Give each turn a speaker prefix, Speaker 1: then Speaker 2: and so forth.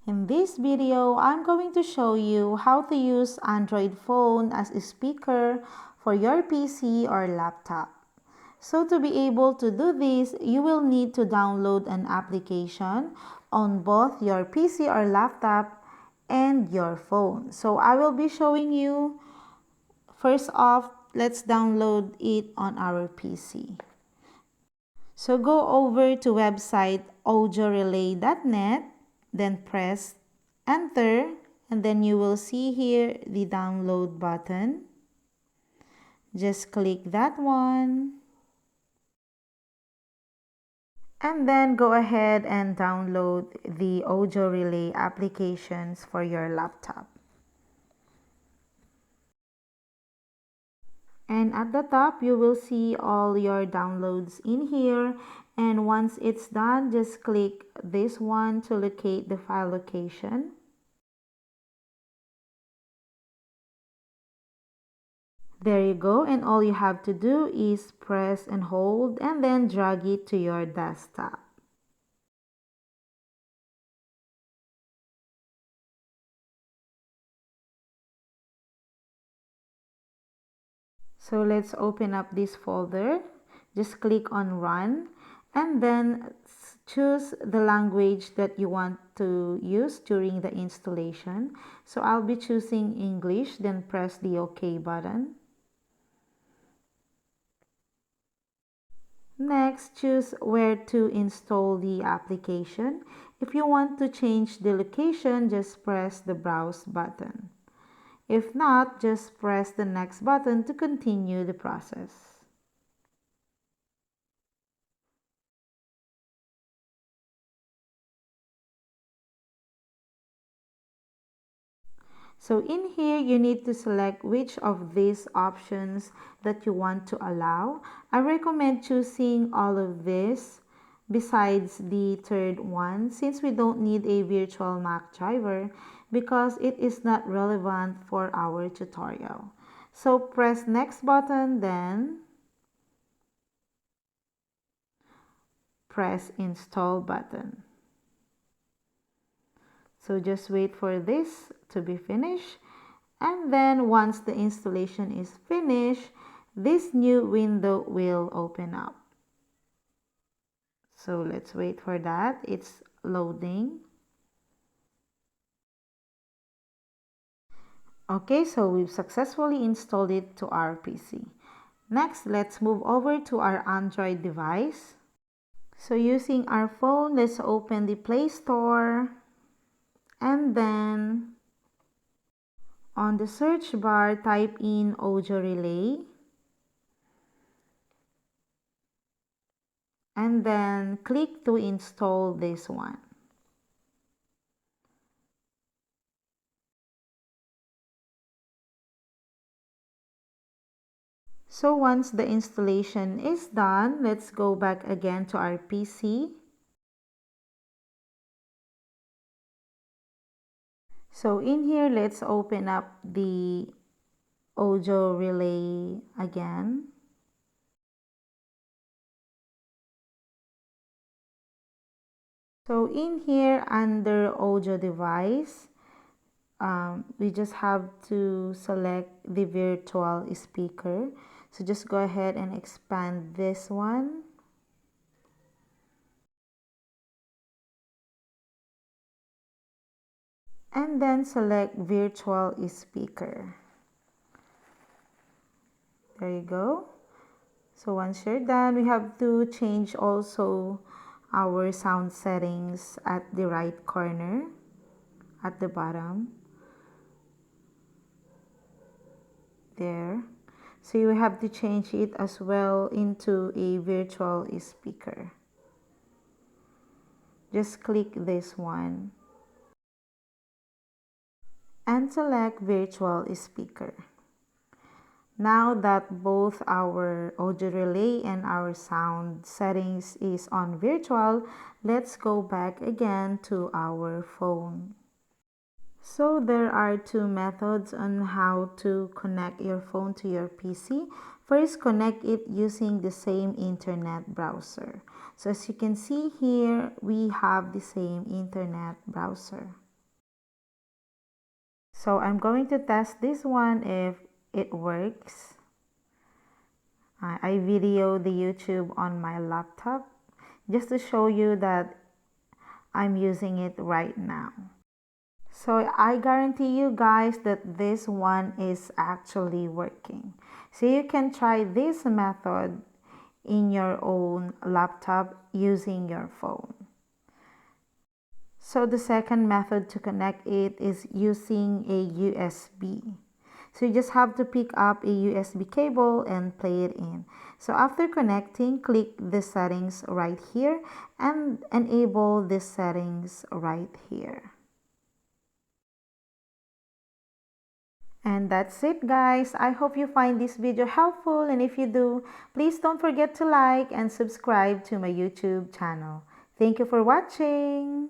Speaker 1: In this video, I'm going to show you how to use Android phone as a speaker for your PC or laptop. So to be able to do this, you will need to download an application on both your PC or laptop and your phone. So I will be showing you. First off, let's download it on our PC. So go over to website audiorelay.net, then press enter, and then you will see here the download button. Just click that one. And then go ahead and download the Audio Relay applications for your laptop. And at the top, you will see all your downloads in here. And once it's done, just click this one to locate the file location. There you go. And all you have to do is press and hold and then drag it to your desktop. So let's open up this folder. Just click on Run and then choose the language that you want to use during the installation. So I'll be choosing English, then press the OK button. Next, choose where to install the application. If you want to change the location, just press the Browse button. If not, just press the next button to continue the process. So in here, you need to select which of these options that you want to allow. I recommend choosing all of this besides the third one, since we don't need a virtual Mac driver because it is not relevant for our tutorial. So press next button, then press install button. So just wait for this to be finished, and then once the installation is finished, this new window will open up. So let's wait for that. It's loading. Okay, so we've successfully installed it to our PC. Next, let's move over to our Android device. So using our phone, let's open the Play Store, and then on the search bar, type in Audio Relay, and then click to install this one. So once the installation is done, let's go back again to our PC. So in here, let's open up the Audio Relay again. So in here under audio device, we just have to select the virtual speaker. So just go ahead and expand this one. And then select virtual speaker. There you go. So once you're done, we have to change also our sound settings at the right corner at the bottom. There. So you have to change it as well into a virtual speaker. Just click this one and select virtual speaker. Now that both our audio relay and our sound settings is on virtual, let's go back again to our phone. So there are two methods on how to connect your phone to your PC. First, connect it using the same internet browser. So as you can see here, we have the same internet browser. So I'm going to test this one if it works. I video the YouTube on my laptop just to show you that I'm using it right now. So I guarantee you guys that this one is actually working. So you can try this method in your own laptop using your phone. So the second method to connect it is using a USB. So you just have to pick up a USB cable and play it in. So after connecting, click the settings right here and enable the settings right here. And that's it guys. I hope you find this video helpful, and if you do, please don't forget to like and subscribe to my YouTube channel. Thank you for watching.